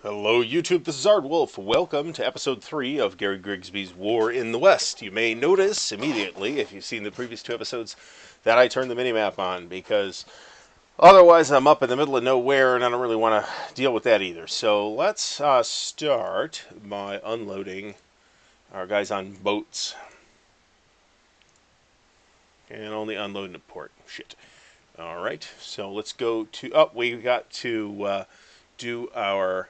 Hello, YouTube. This is Ardwulf. Welcome to episode 3 of Gary Grigsby's War in the West. You may notice immediately, if you've seen the previous 2 episodes, that I turned the minimap on because otherwise I'm up in the middle of nowhere and I don't really want to deal with that either. So let's start by unloading our guys on boats and only unloading the port. Shit. All right. So let's go to. Oh, we got to do our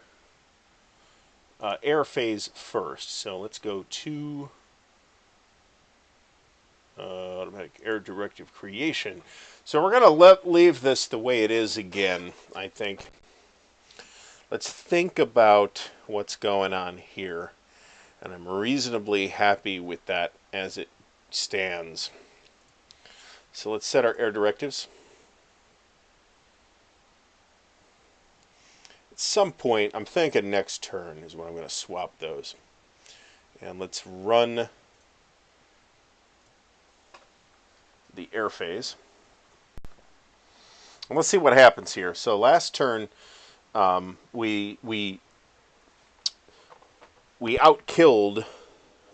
air phase first. So let's go to automatic air directive creation. So we're going to leave this the way it is again, I think. Let's think about what's going on here. And I'm reasonably happy with that as it stands. So let's set our air directives. At some point, I'm thinking next turn is when I'm going to swap those. And let's run the air phase. And let's see what happens here. So last turn, we outkilled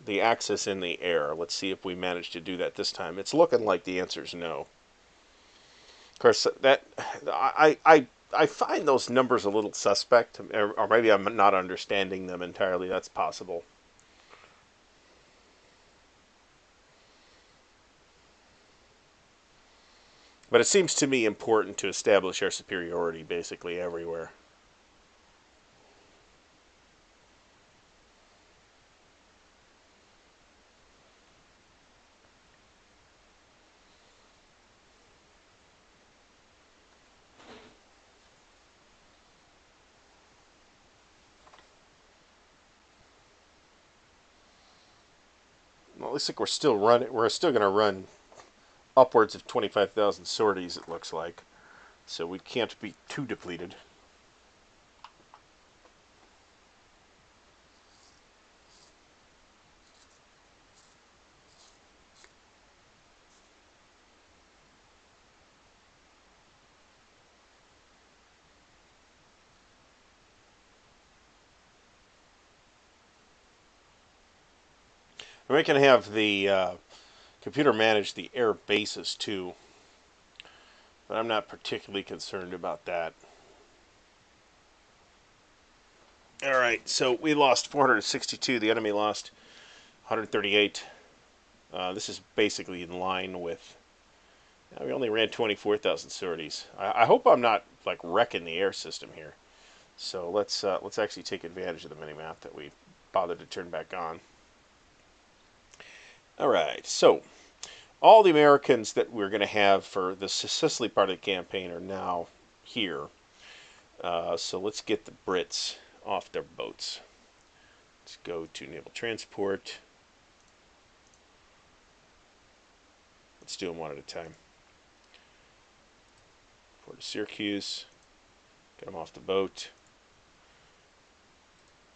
the Axis in the air. Let's see if we manage to do that this time. It's looking like the answer is no. Of course, that I find those numbers a little suspect, or maybe I'm not understanding them entirely. That's possible. But it seems to me important to establish our superiority basically everywhere. Well, it looks like we're still running. We're still going to run upwards of 25,000 sorties. It looks like, so we can't be too depleted. We can have the computer manage the air bases too, but I'm not particularly concerned about that. All right, so we lost 462. The enemy lost 138. This is basically in line with. We only ran 24,000 sorties. I hope I'm not like wrecking the air system here. So let's actually take advantage of the minimap that we bothered to turn back on. All right, so all the Americans that we're going to have for the Sicily part of the campaign are now here. So let's get the Brits off their boats. Let's go to Naval Transport. Let's do them one at a time. Port of Syracuse. Get them off the boat.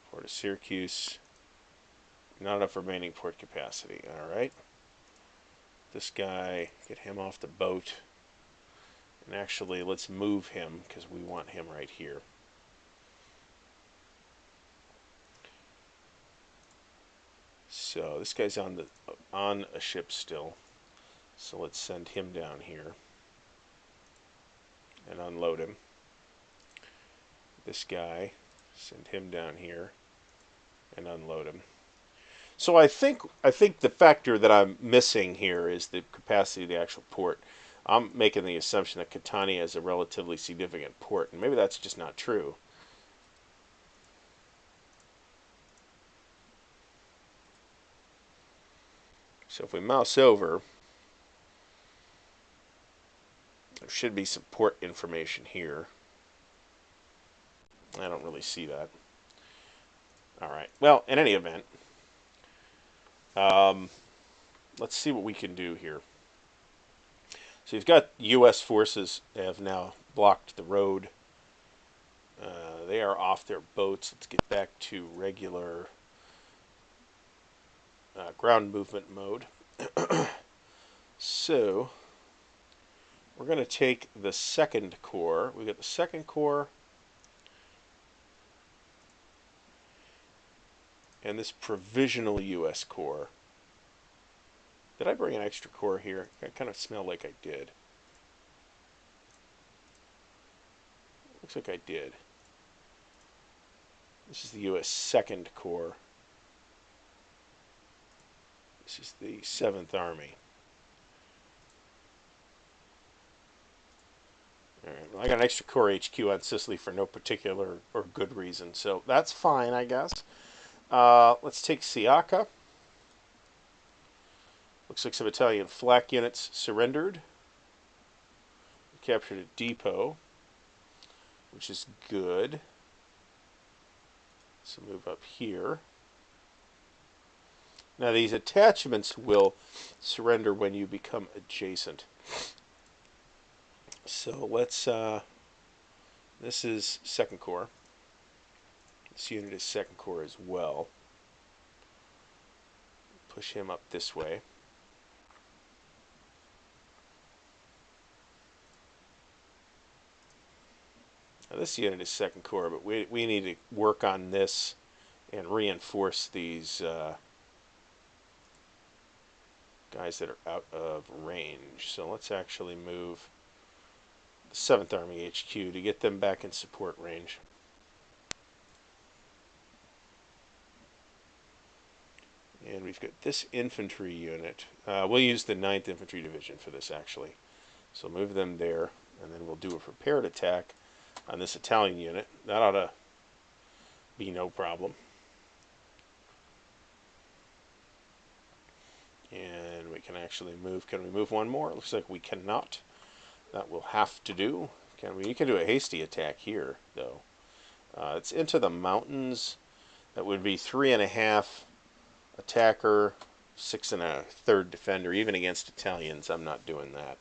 Port of Syracuse. Not enough remaining port capacity. All right. This guy, get him off the boat. And actually, let's move him because we want him right here. So this guy's on a ship still. So let's send him down here and unload him. This guy, send him down here and unload him. So I think the factor that I'm missing here is the capacity of the actual port. I'm making the assumption that Catania is a relatively significant port, and maybe that's just not true. So if we mouse over, there should be some port information here. I don't really see that. All right. Well, in any event, let's see what we can do here. So you've got U.S. forces have now blocked the road. They are off their boats. Let's get back to regular ground movement mode. So we're going to take the second corps. We got the second corps. and this provisional U.S. Corps. Did I bring an extra corps here? I kind of smell like I did. Looks like I did. This is the U.S. 2nd Corps. This is the 7th Army. All right, well, I got an extra Corps HQ on Sicily for no particular or good reason, so that's fine, I guess. Let's take Siaka. Looks like some Italian flak units surrendered. We captured a depot, which is good. So move up here. Now these attachments will surrender when you become adjacent. So let's, this is 2nd Corps. This unit is 2nd Corps as well. Push him up this way. Now this unit is 2nd Corps, but we need to work on this and reinforce these guys that are out of range. So let's actually move the 7th Army HQ to get them back in support range. And we've got this infantry unit. We'll use the 9th Infantry Division for this, actually. So move them there, and then we'll do a prepared attack on this Italian unit. That ought to be no problem. And we can actually move. Can we move one more? It looks like we cannot. That will have to do. We can do a hasty attack here, though. It's into the mountains. That would be 3.5 attacker, 6 1/3 defender. Even against Italians, I'm not doing that.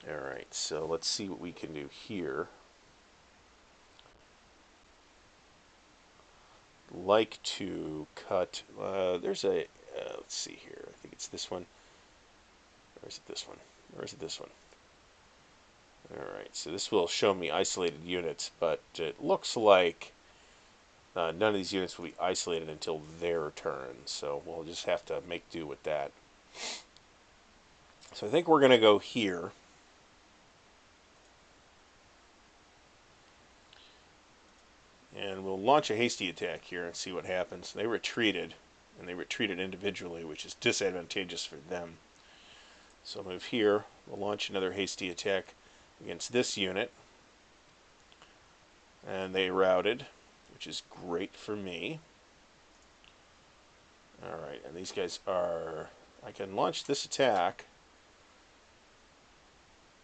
Alright, so let's see what we can do here. Like to cut, there's a, let's see here, I think it's this one. Or is it this one? Or is it this one? Alright, so this will show me isolated units, but it looks like none of these units will be isolated until their turn, so we'll just have to make do with that. So I think we're going to go here. And we'll launch a hasty attack here and see what happens. They retreated, and they retreated individually, which is disadvantageous for them. So I'll move here. We'll launch another hasty attack against this unit. And they routed, which is great for me. Alright, and these guys are... I can launch this attack.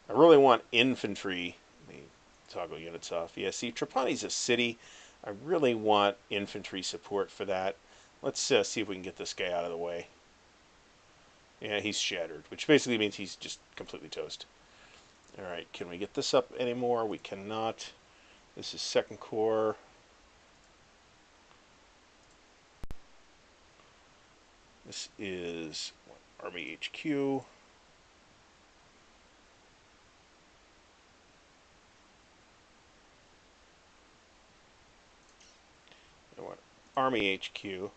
I really want infantry. Let me toggle units off. Yeah, see, Trapani's a city. I really want infantry support for that. Let's see if we can get this guy out of the way. Yeah, he's shattered, which basically means he's just completely toast. Alright, can we get this up anymore? We cannot. This is 2nd Corps. This is Army HQ. Army HQ.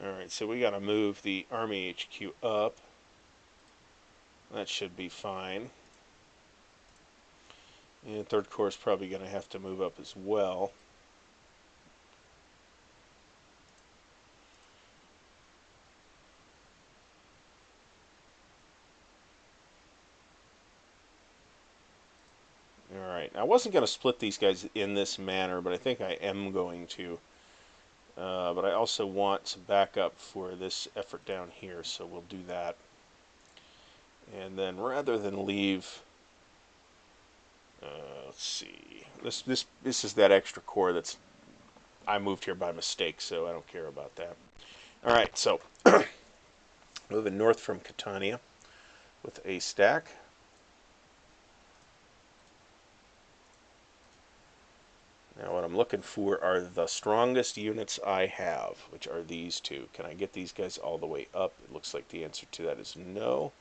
Alright, so we got to move the Army HQ up. That should be fine. And 3rd Corps is probably going to have to move up as well. Alright, I wasn't going to split these guys in this manner, but I think I am going to. But I also want some backup for this effort down here, so we'll do that. And then rather than leave, let's see, this is that extra corps that's I moved here by mistake, so I don't care about that. All right, so moving north from Catania with a stack. Now what I'm looking for are the strongest units I have, which are these two. Can I get these guys all the way up? It looks like the answer to that is no.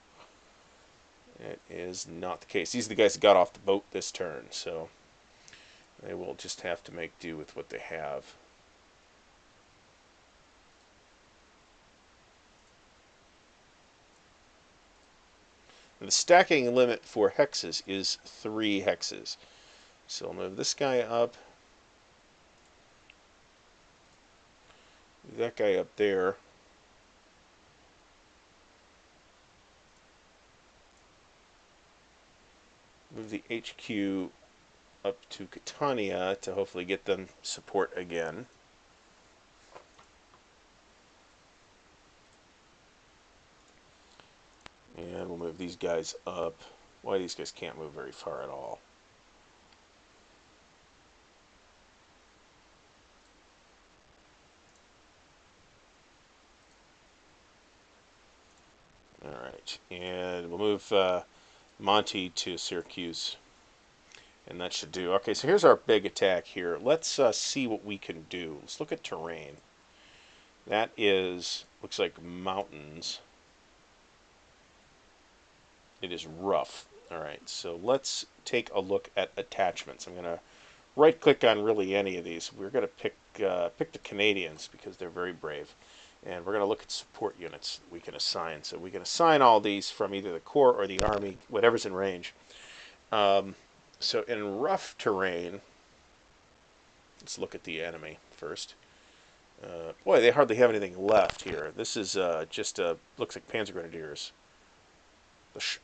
It is not the case. These are the guys that got off the boat this turn, so they will just have to make do with what they have. And the stacking limit for hexes is 3 hexes. So I'll move this guy up. Move that guy up there. Move the HQ up to Catania to hopefully get them support again. And we'll move these guys up. Why these guys can't move very far at all. Alright, and we'll move Monty to Syracuse. And that should do. Okay, so here's our big attack here. Let's see what we can do. Let's look at terrain. That is, looks like mountains. It is rough. Alright, so let's take a look at attachments. I'm going to right-click on really any of these. We're going to pick the Canadians because they're very brave. And we're going to look at support units we can assign. So we can assign all these from either the Corps or the Army, whatever's in range. So in rough terrain, let's look at the enemy first. Boy, they hardly have anything left here. This is just looks like Panzer Grenadiers. It's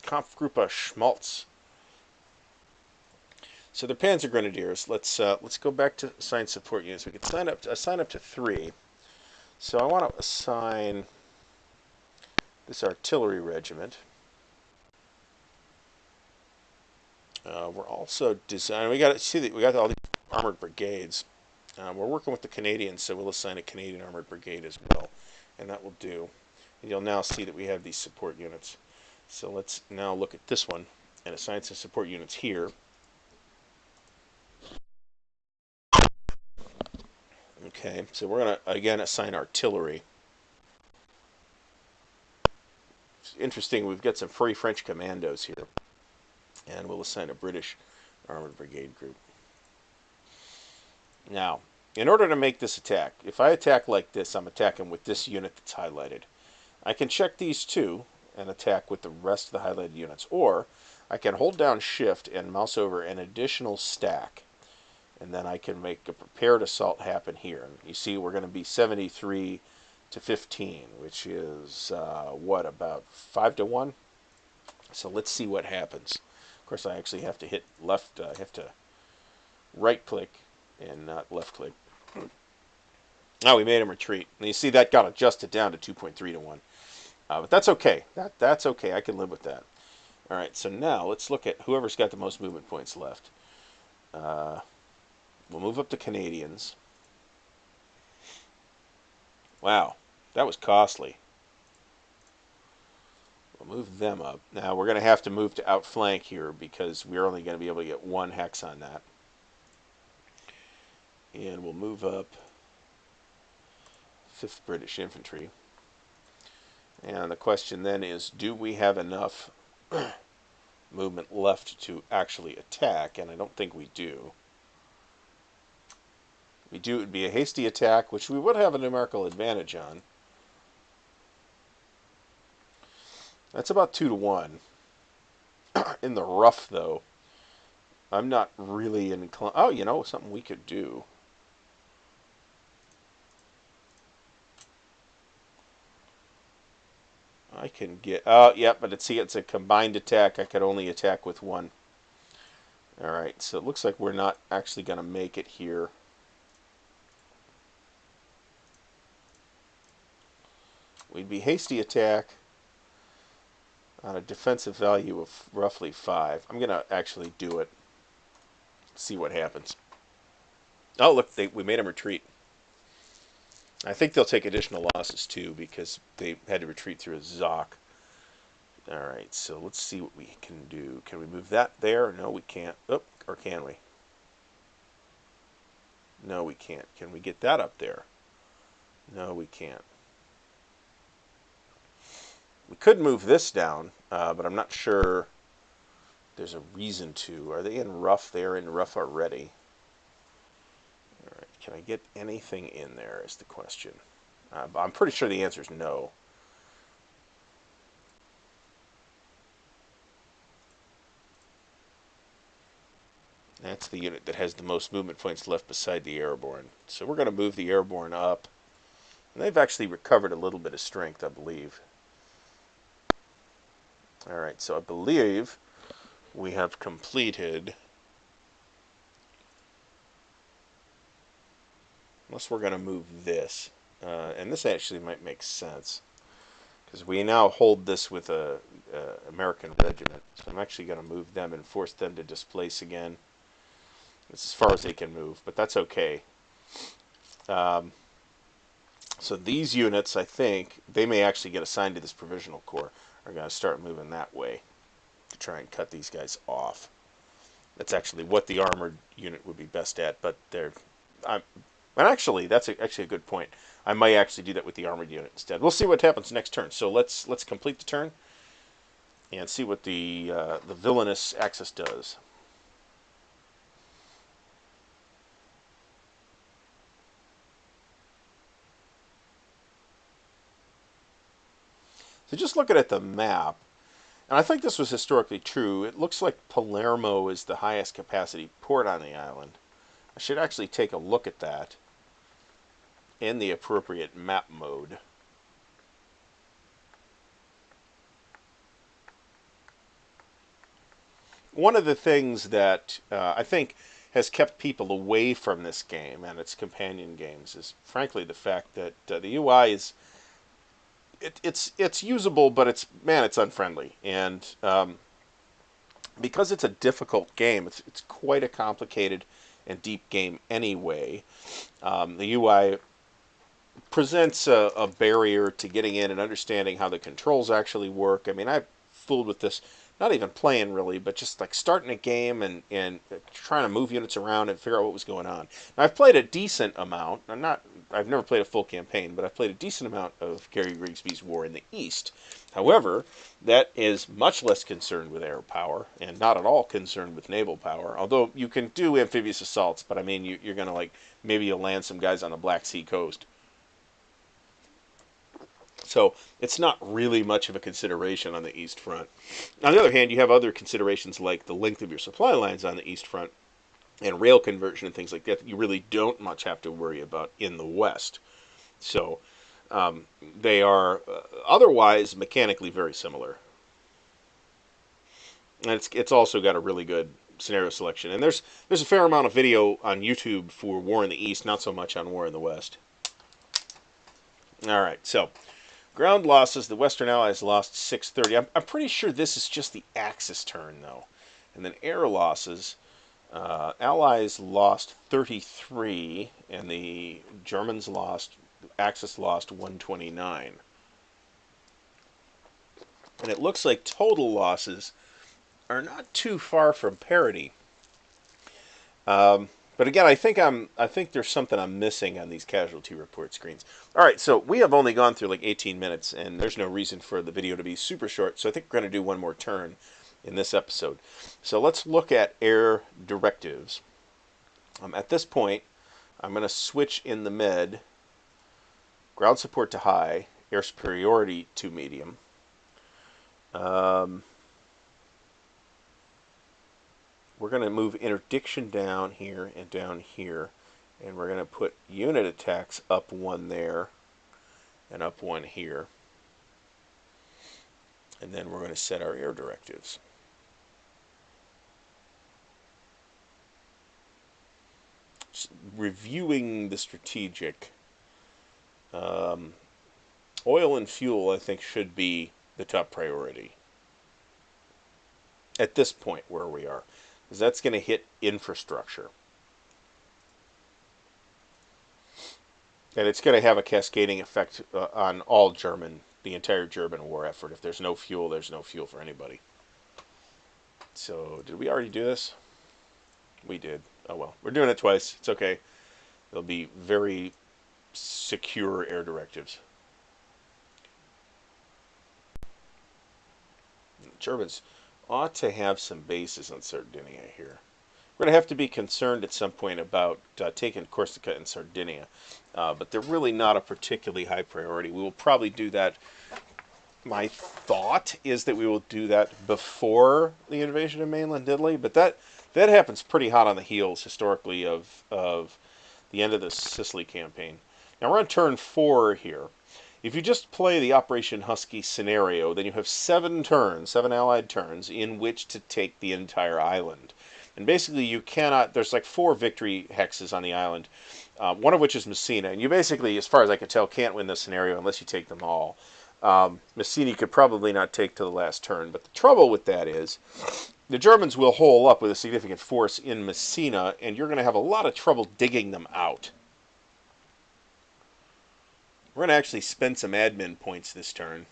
Kampfgruppe Schmalz. So they're Panzer Grenadiers. Let's go back to assign support units. We can assign up to 3. So I want to assign this artillery regiment. We're also designing. We got to see that we got all these armored brigades. We're working with the Canadians, so we'll assign a Canadian armored brigade as well, and that will do. And you'll now see that we have these support units. So let's now look at this one and assign some support units here. Okay, so we're going to again assign artillery. It's interesting, we've got some Free French commandos here, and we'll assign a British armored brigade group. Now, in order to make this attack, if I attack like this, I'm attacking with this unit that's highlighted. I can check these two and attack with the rest of the highlighted units, or I can hold down Shift and mouse over an additional stack, and then I can make a prepared assault happen here. You see, we're going to be 73 to 15, which is what, about 5 to 1? So let's see what happens. Of course, I actually have to hit left. I have to right click and not left click. Oh, we made him retreat. And you see that got adjusted down to 2.3 to 1. But that's okay. That's okay. I can live with that. All right, so now let's look at whoever's got the most movement points left. We'll move up the Canadians. Wow, that was costly. We'll move them up. Now we're going to have to move to outflank here because we're only going to be able to get 1 hex on that. And we'll move up 5th British Infantry. And the question then is, do we have enough movement left to actually attack? And I don't think we do. If we do, it would be a hasty attack, which we would have a numerical advantage on. That's about 2 to 1. In the rough, though, I'm not really inclined. Oh, you know, something we could do. I can get... Oh, yeah, but see, it's a combined attack. I could only attack with 1. Alright, so it looks like we're not actually going to make it here. We'd be hasty attack on a defensive value of roughly 5. I'm going to actually do it. See what happens. Oh, look, we made them retreat. I think they'll take additional losses, too, because they had to retreat through a Zoc. Alright, so let's see what we can do. Can we move that there? No, we can't. Oh, or can we? No, we can't. Can we get that up there? No, we can't. We could move this down, but I'm not sure there's a reason to. Are they in rough? They're in rough already. Alright, can I get anything in there is the question. I'm pretty sure the answer is no. That's the unit that has the most movement points left beside the airborne. So we're going to move the airborne up. And they've actually recovered a little bit of strength, I believe. Alright, so I believe we have completed... Unless we're going to move this. And this actually might make sense. Because we now hold this with a American regiment. So I'm actually going to move them and force them to displace again. It's as far as they can move, but that's okay. So these units, I think, they may actually get assigned to this provisional corps. Are going to start moving that way to try and cut these guys off. That's actually what the armored unit would be best at, but and actually, that's actually a good point. I might actually do that with the armored unit instead. We'll see what happens next turn. So let's complete the turn and see what the villainous Axis does. So just looking at the map, and I think this was historically true, it looks like Palermo is the highest capacity port on the island. I should actually take a look at that in the appropriate map mode. One of the things that I think has kept people away from this game and its companion games is, frankly, the fact that the UI is it's usable, but it's unfriendly, and because it's a difficult game, it's quite a complicated and deep game anyway. The UI presents a barrier to getting in and understanding how the controls actually work. I mean, I've fooled with this, not even playing really, but just like starting a game and trying to move units around and figure out what was going on. Now, I've played a decent amount. I've never played a full campaign, but I've played a decent amount of Gary Grigsby's War in the East. However, that is much less concerned with air power and not at all concerned with naval power. Although you can do amphibious assaults, but I mean, you're going to maybe you'll land some guys on the Black Sea coast. So it's not really much of a consideration on the East Front. On the other hand, you have other considerations like the length of your supply lines on the East Front and rail conversion and things like that you really don't much have to worry about in the West. So they are otherwise mechanically very similar. And it's also got a really good scenario selection. And there's a fair amount of video on YouTube for War in the East, not so much on War in the West. All right, so ground losses, the Western Allies lost 630. I'm pretty sure this is just the Axis turn, though. And then air losses, Allies lost 33, and the Germans lost, Axis lost 129. And it looks like total losses are not too far from parity. But again, I think there's something I'm missing on these casualty report screens. All right, so we have only gone through like 18 minutes, and there's no reason for the video to be super short. So I think we're going to do one more turn in this episode. So let's look at air directives. At this point, I'm going to switch in the med, ground support to high, air superiority to medium. We're going to move interdiction down here and down here. And we're going to put unit attacks up one there and up one here. And then we're going to set our air directives. Just reviewing the strategic. Oil and fuel, I think, should be the top priority. At this point where we are. Because that's going to hit infrastructure. And it's going to have a cascading effect on all the entire German war effort. If there's no fuel, there's no fuel for anybody. So, did we already do this? We did. Oh well, we're doing it twice. It's okay. There'll be very secure air directives. The Germans ought to have some bases on Sardinia here. We're going to have to be concerned at some point about taking Corsica and Sardinia, but they're really not a particularly high priority. We will probably do that. My thought is that we will do that before the invasion of mainland Italy, but That happens pretty hot on the heels historically of the end of the Sicily campaign. Now we're on turn 4 here. If you just play the Operation Husky scenario, then you have 7 turns, 7 allied turns, in which to take the entire island. And basically you cannot, there's like 4 victory hexes on the island, one of which is Messina. And you basically, as far as I can tell, can't win this scenario unless you take them all. Messina you could probably not take to the last turn. But the trouble with that is the Germans will hole up with a significant force in Messina, and you're going to have a lot of trouble digging them out. We're going to actually spend some admin points this turn.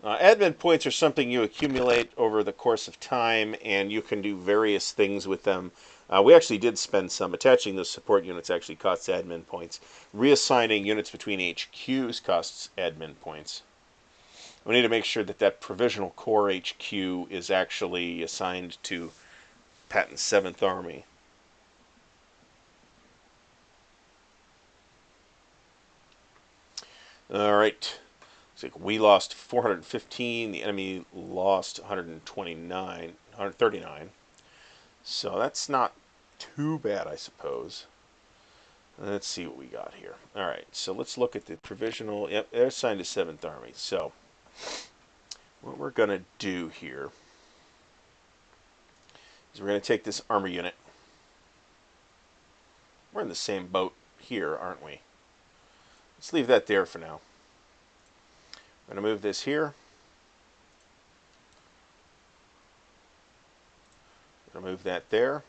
Admin points are something you accumulate over the course of time, and you can do various things with them. We actually did spend some. Attaching those support units actually costs admin points. Reassigning units between HQs costs admin points. We need to make sure that that Provisional Corps HQ is actually assigned to Patton's 7th Army. All right. Looks like we lost 415. The enemy lost 139. So that's not too bad, I suppose. Let's see what we got here. All right. So let's look at the provisional. Yep, they're assigned to 7th Army. So what we're going to do here is we're going to take this armor unit. We're in the same boat here, aren't we? Let's leave that there for now. I'm going to move this here. I'm going to move that there.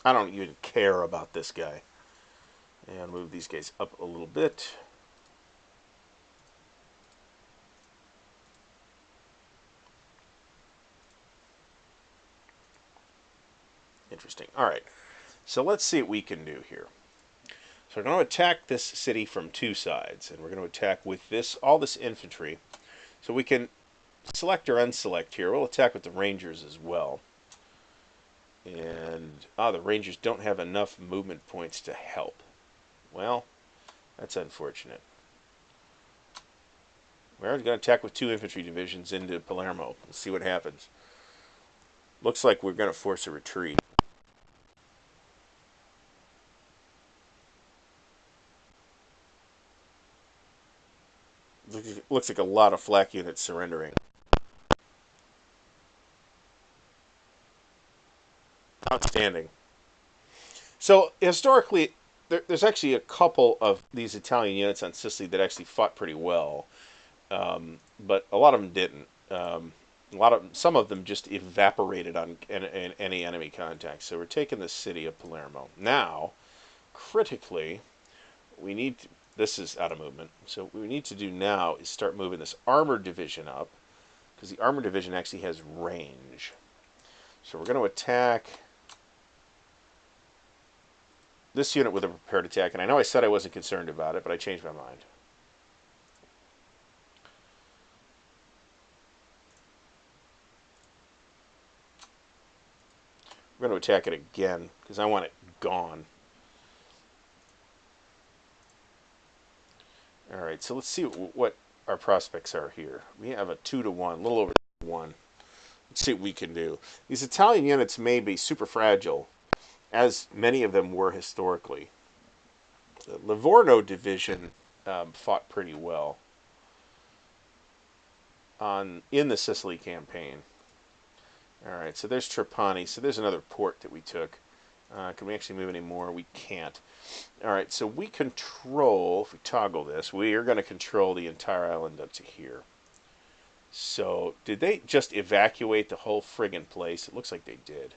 I don't even care about this guy. And move these guys up a little bit. Interesting. All right. So let's see what we can do here. So we're going to attack this city from 2 sides, and we're going to attack with all this infantry. So we can select or unselect here. We'll attack with the Rangers as well. And the Rangers don't have enough movement points to help. Well, that's unfortunate. We're going to attack with 2 infantry divisions into Palermo. We'll see what happens. Looks like we're going to force a retreat. Looks like a lot of flak units surrendering. Outstanding. So historically, there's actually a couple of these Italian units on Sicily that actually fought pretty well, but a lot of them didn't. Some of them just evaporated on any enemy contact. So we're taking the city of Palermo now. Critically, we need to, this is out of movement. So what we need to do now is start moving this armored division up, because the armored division actually has range. So we're going to attack this unit with a prepared attack, and I know I said I wasn't concerned about it, but I changed my mind. We're going to attack it again, because I want it gone. Alright, so let's see what our prospects are here. We have a 2-to-1, a little over 1. Let's see what we can do. These Italian units may be super fragile, as many of them were historically. The Livorno division fought pretty well in the Sicily campaign. Alright, so there's Trapani. So there's another port that we took. Can we actually move any more? We can't. Alright, so we control, if we toggle this, we are going to control the entire island up to here. So, did they just evacuate the whole friggin' place? It looks like they did.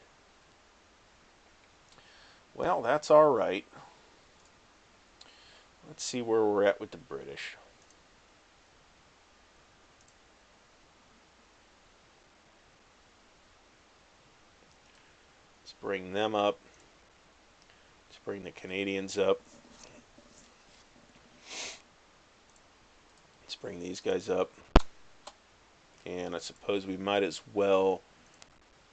Well, that's alright. Let's see where we're at with the British. Let's bring them up. Let's bring the Canadians up. Let's bring these guys up. And I suppose we might as well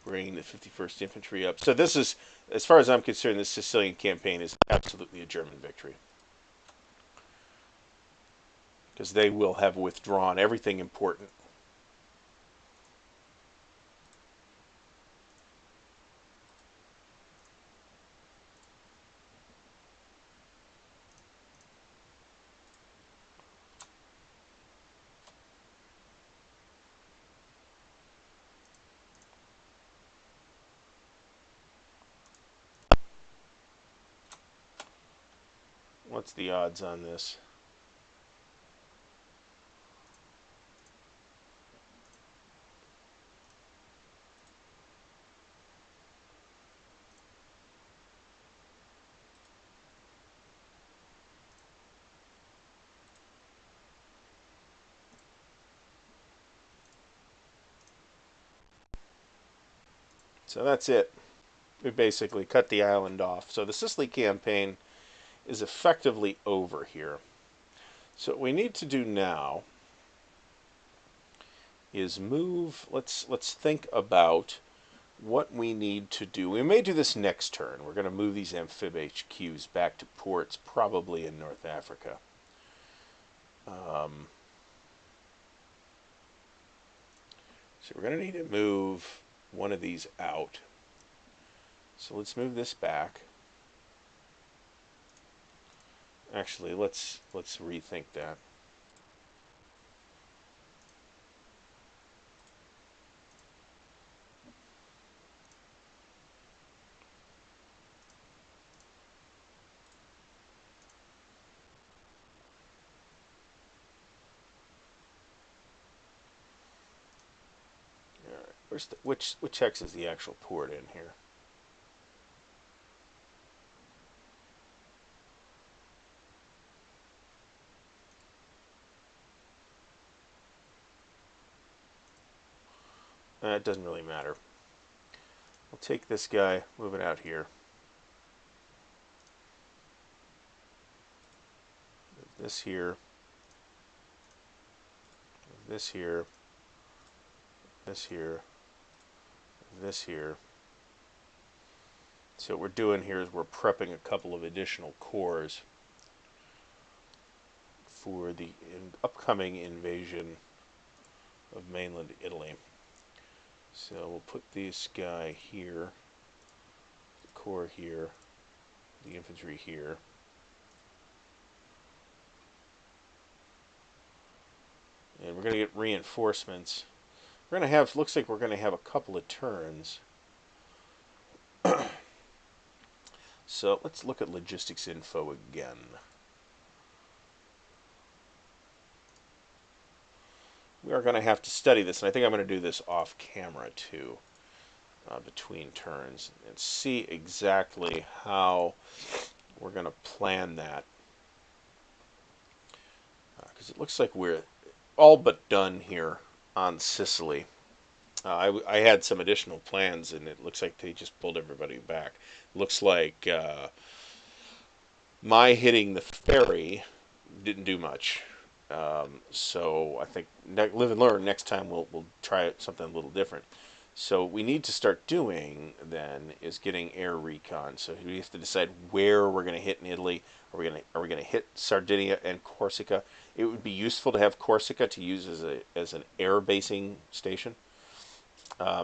bring the 51st Infantry up. So this is, as far as I'm concerned, this Sicilian campaign is absolutely a German victory. Because they will have withdrawn everything important. What's the odds on this? So that's it. We basically cut the island off. So the Sicily campaign is effectively over here. So what we need to do now is move. Let's think about what we need to do. We may do this next turn. We're going to move these amphib HQs back to ports, probably in North Africa. So we're going to need to move one of these out. So let's move this back. Actually, let's rethink that. All right. Where's the, which hex is the actual port in here? It doesn't really matter. We'll take this guy, move it out here. This here. This here. This here. This here. So what we're doing here is we're prepping a couple of additional cores for the upcoming invasion of mainland Italy. So we'll put this guy here, the corps here, the infantry here. And we're going to get reinforcements. We're going to have, looks like we're going to have a couple of turns. So let's look at logistics info again. We are going to have to study this, and I think I'm going to do this off camera too, between turns, and see exactly how we're going to plan that. Because it looks like we're all but done here on Sicily. I had some additional plans, and it looks like they just pulled everybody back. Looks like my hitting the ferry didn't do much. So I think live and learn. Next time we'll try something a little different. So what we need to start doing then is getting air recon. So we have to decide where we're going to hit in Italy. Are we going to hit Sardinia and Corsica? It would be useful to have Corsica to use as an air basing station.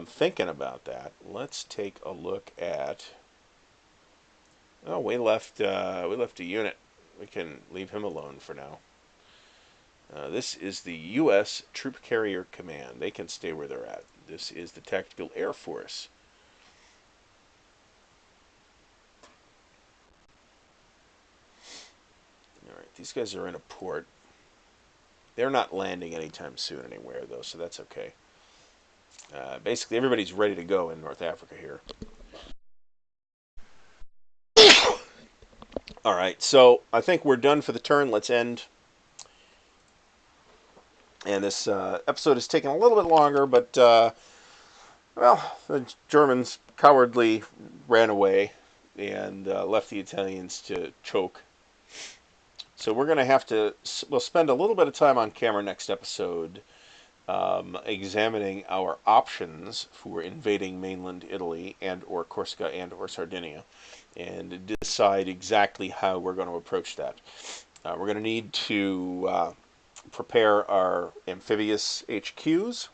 Thinking about that, let's take a look at. Oh, we left a unit. We can leave him alone for now. This is the U.S. Troop Carrier Command. They can stay where they're at. This is the Tactical Air Force. All right, these guys are in a port. They're not landing anytime soon anywhere, though, so that's okay. Basically, everybody's ready to go in North Africa here. All right, so I think we're done for the turn. Let's end. And this episode is taking a little bit longer, but, well, the Germans cowardly ran away and left the Italians to choke. So we're going to have to, we'll spend a little bit of time on camera next episode examining our options for invading mainland Italy and or Corsica and or Sardinia, and decide exactly how we're going to approach that. We're going to need to prepare our amphibious HQs.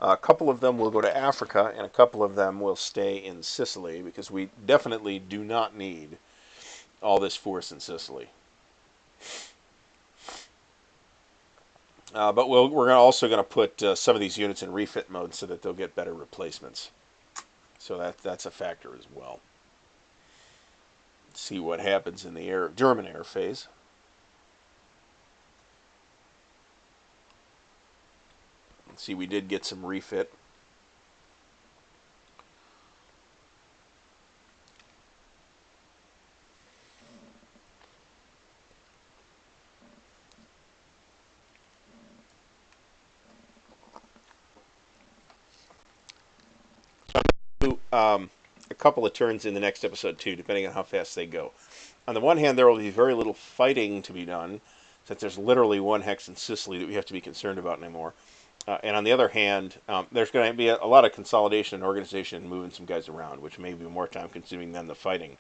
A couple of them will go to Africa, and a couple of them will stay in Sicily, because we definitely do not need all this force in Sicily. But we're also going to put some of these units in refit mode so that they'll get better replacements. So that's a factor as well. See what happens in the German air phase. See, we did get some refit. A couple of turns in the next episode too, depending on how fast they go. On the one hand, there will be very little fighting to be done, since there's literally one hex in Sicily that we have to be concerned about anymore. And on the other hand, there's going to be a lot of consolidation and organization and moving some guys around, which may be more time consuming than the fighting.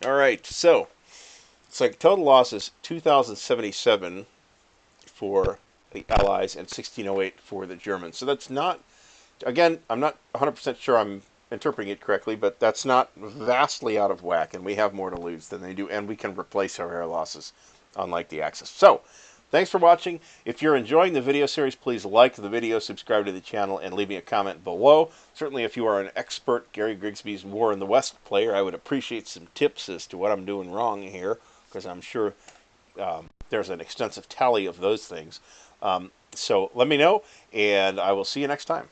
All right, so it's like total losses 2,077 for the Allies and 1,608 for the Germans. So that's not, again, I'm not 100% sure I'm interpreting it correctly, but that's not vastly out of whack, and we have more to lose than they do, and we can replace our air losses, unlike the Axis. So, thanks for watching. If you're enjoying the video series, please like the video, subscribe to the channel, and leave me a comment below. Certainly, if you are an expert Gary Grigsby's War in the West player, I would appreciate some tips as to what I'm doing wrong here, because I'm sure there's an extensive tally of those things. So let me know, and I will see you next time.